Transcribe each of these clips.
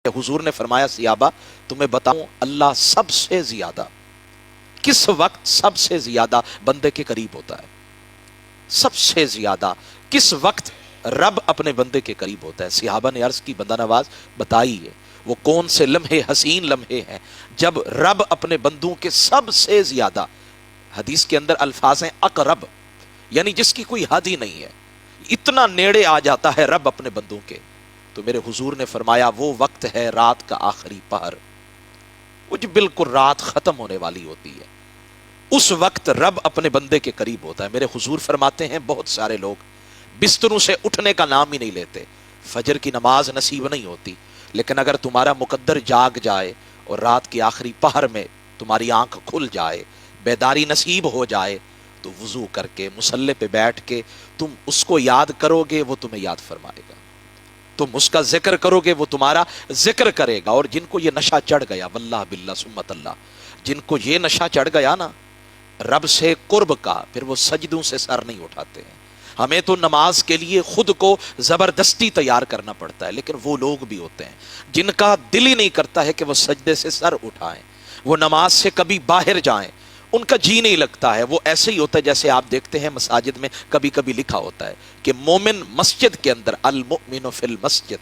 हुजूर ने फरमाया सियाबा तुम्हें बताऊं अल्लाह सबसे ज्यादा किस वक्त सबसे ज्यादा बंदे के करीब होता है। सबसे ज्यादा किस वक्त रब अपने बंदे के करीब होता है। सिहाबा ने अर्ज की बंदा नवाज बताइए वो कौन से लम्हे हसीन लम्हे हैं जब रब अपने बंदों के सबसे ज्यादा, हदीस के अंदर अल्फाज हैं अकरब, यानी जिसकी कोई हद ही नहीं है, इतना नेड़े आ जाता है रब अपने बंदों के। तो मेरे हुजूर ने फरमाया वो वक्त है रात का आखिरी पहर, वो जो बिल्कुल रात खत्म होने वाली होती है, उस वक्त रब अपने बंदे के करीब होता है। मेरे हुजूर फरमाते हैं बहुत सारे लोग बिस्तरों से उठने का नाम ही नहीं लेते, फजर की नमाज नसीब नहीं होती, लेकिन अगर तुम्हारा मुकद्दर जाग जाए और रात की आखिरी पहर में तुम्हारी आंख खुल जाए, बेदारी नसीब हो जाए, तो वुजू करके मुसल्ले पे बैठ के तुम उसको याद करोगे, वो तुम्हें याद फरमाएगा। तुम उसका जिक्र करोगे, वो तुम्हारा जिक्र करेगा। और जिनको ये नशा चढ़ गया, वल्लाह बिल्लाह सुम्मत अल्लाह, जिनको ये नशा चढ़ गया ना रब से कुर्ब का, फिर वो सजदों से सर नहीं उठाते हैं। हमें तो नमाज के लिए खुद को जबरदस्ती तैयार करना पड़ता है, लेकिन वो लोग भी होते हैं जिनका दिल ही नहीं करता है कि वो सजदे से सर उठाएं, वो नमाज से कभी बाहर जाएं, उनका जी नहीं लगता है। वो ऐसे ही होता है जैसे आप देखते हैं मसाजिद में कभी कभी लिखा होता है कि मोमिन मस्जिद के अंदर, अल मुमिनु फिल मस्जिद,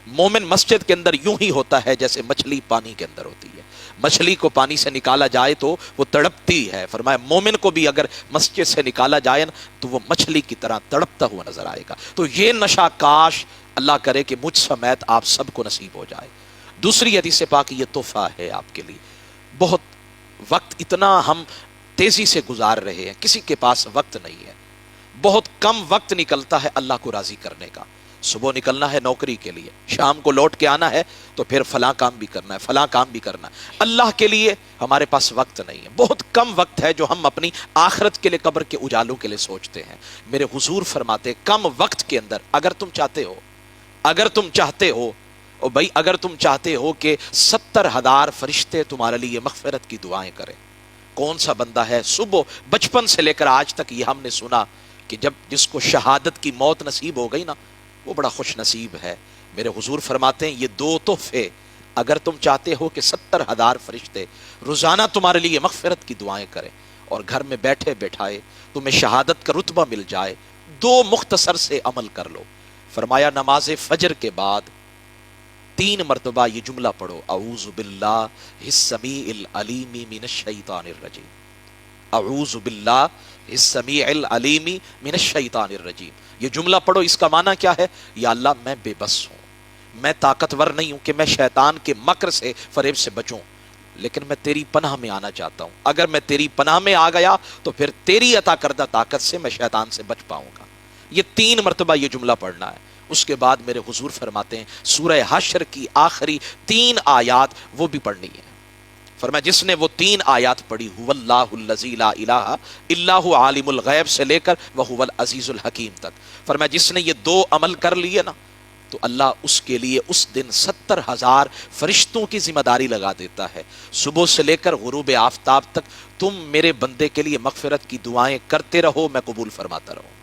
मोमिन मस्जिद के अंदर यूं ही होता है जैसे मछली पानी के अंदर होती है। मछली को पानी से निकाला जाए तो वो तड़पती है, फरमाया मोमिन को भी अगर मस्जिद से निकाला जाए ना तो वो मछली की तरह तड़पता हुआ नजर आएगा। तो ये नशा काश अल्लाह करे कि मुझ समेत आप सबको नसीब हो जाए। दूसरी हदीस पाक ये तोहफा है आपके लिए। बहुत वक्त इतना हम तेजी से गुजार रहे हैं, किसी के पास वक्त नहीं है, बहुत कम वक्त निकलता है अल्लाह को राजी करने का। सुबह निकलना है नौकरी के लिए, शाम को लौट के आना है तो फिर फलां काम भी करना है, फलां काम भी करना है। अल्लाह के लिए हमारे पास वक्त नहीं है, बहुत कम वक्त है जो हम अपनी आखिरत के लिए, कब्र के उजालों के लिए सोचते हैं। मेरे हुजूर फरमाते कम वक्त के अंदर अगर तुम चाहते हो, और भाई अगर तुम चाहते हो कि 70,000 फरिश्ते तुम्हारे लिए मगफिरत की दुआएं करें। कौन सा बंदा है, सुबह बचपन से लेकर आज तक ये हमने सुना कि जब जिसको शहादत की मौत नसीब हो गई ना वो बड़ा खुश नसीब है। मेरे हुजूर फरमाते हैं ये दो तोहफे अगर तुम चाहते हो कि 70,000 फरिश्ते रोजाना तुम्हारे लिए मगफिरत की दुआएं करें और घर में बैठे बैठाए तुम्हें शहादत का रुतबा मिल जाए, दो मुख्तसर से अमल कर लो। फरमाया नमाज फजर के बाद 3 मरतबा ये जुमला पढ़ो, अऊज़ु बिल्लाहिस समीइल अलीमी मिनश शैतानिर रजीम, अऊज़ु बिल्लाहिस समीइल अलीमी मिनश शैतानिर रजीम। ये जुमला पढ़ो, इसका माना क्या है, या अल्लाह मैं बेबस हूं, मैं ताकतवर नहीं हूं कि मैं शैतान के मकर से, फरेब से बचूं, लेकिन मैं तेरी पनाह में आना चाहता हूं। अगर मैं तेरी पनाह में आ गया तो फिर तेरी अता करदा ताकत से मैं शैतान से बच पाऊंगा। ये 3 मरतबा ये जुमला पढ़ना है। उसके बाद मेरे हुजूर फरमाते हैं सूरह हश्र की आखिरी 3 आयात वो भी पढ़नी है। फरमाया जिसने वो 3 आयात पढ़ी, हुवल्लाहुल लज़ी ला इलाहा इल्ला हु आलिमुल गैब से लेकर व हुवल अजीजुल हकीम तक, फरमाया जिसने ये 2 अमल कर लिए ना तो अल्लाह उसके लिए उस दिन 70,000 फरिश्तों की जिम्मेदारी लगा देता है। सुबह से लेकर गुरूब आफताब तक तुम मेरे बंदे के लिए मगफिरत की दुआएं करते रहो, मैं कबूल फरमाता रहूं।